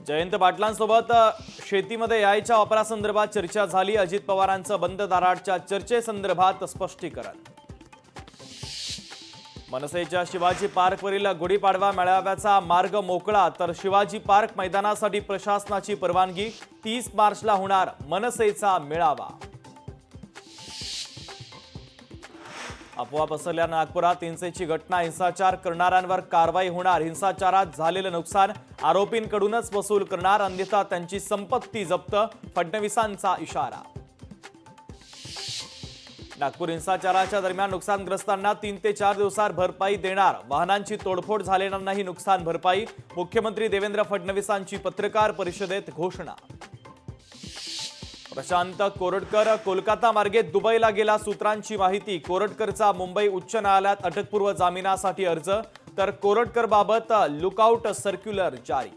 जयंत पाटलांसोबत शेतीमध्ये यायच्या वापरासंदर्भात चर्चा झाली। अजित पवारांचं बंद दाराच्या चर्चेसंदर्भात स्पष्टीकरण। मनसेच्या शिवाजी पार्कवरील गुढीपाडवा मेळाव्याचा मार्ग मोकळा, तर शिवाजी पार्क मैदानासाठी प्रशासनाची परवानगी। 30 मार्चला होणार मनसेचा मेळावा। अफवा पसरल्या नागपुरात हिंसेची घटना, हिंसाचार करणाऱ्यांवर कारवाई होणार। हिंसाचारात झालेलं नुकसान आरोपींकडूनच वसूल करणार, अन्यथा त्यांची संपत्ती जप्त, फडणवीसांचा इशारा। नागपूर हिंसाचाराच्या दरम्यान नुकसानग्रस्तांना 3 ते 4 दिवसात भरपाई देणार। वाहनांची तोडफोड झालेल्यांनाही नुकसान भरपाई। मुख्यमंत्री देवेंद्र फडणवीसांची पत्रकार परिषदेत घोषणा। प्रशांत कोरटकर कोलकाता मार्गे दुबईला गेला, सूत्रांची माहिती। कोरटकरचा मुंबई उच्च न्यायालयात अटकपूर्व जामिनासाठी अर्ज, तर कोरटकरबाबत लुकआउट सर्क्युलर जारी।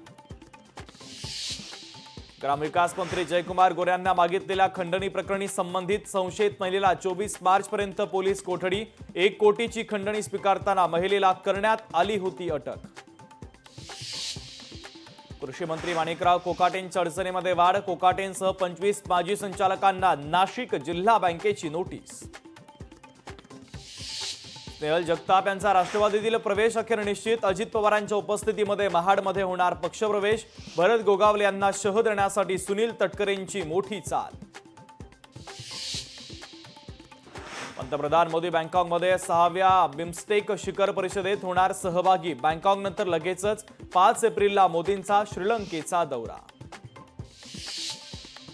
ग्रामविकास मंत्री जयकुमार गोऱ्यांना मागितलेल्या खंडणी प्रकरणी संबंधित संशयित महिलेला 24 मार्चपर्यंत पोलीस कोठडी। 1 कोटीची खंडणी स्वीकारताना महिलेला करण्यात आली होती अटक। कृषी मंत्री माणिकराव कोकाटेंच्या अडचणीमध्ये वाढ, कोकाटेंसह 25 माजी संचालकांना नाशिक जिल्हा बँकेची नोटीस। स्नेहल जगताप यांचा राष्ट्रवादीतील प्रवेश अखेर निश्चित। अजित पवारांच्या उपस्थितीमध्ये महाडमध्ये होणार पक्षप्रवेश। भरत गोगावले यांना शह देण्यासाठी सुनील तटकरेंची मोठी चाल। पंतप्रधान मोदी बँकॉकमध्ये 6व्या बिमस्टेक शिखर परिषदेत होणार सहभागी। बँकॉकनंतर लगेचच 5 एप्रिलला मोदींचा श्रीलंकेचा दौरा।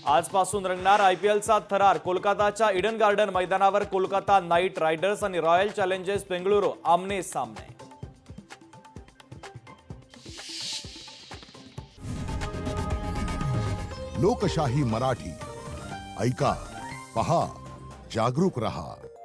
आजपासून रंगणार आयपीएलचा थरार। कोलकाताच्या ईडन गार्डन मैदानावर कोलकाता नाईट रायडर्स आणि रॉयल चॅलेंजर्स बेंगळुरू आमने सामने। लोकशाही मराठी ऐका, पहा, जागरूक रहा।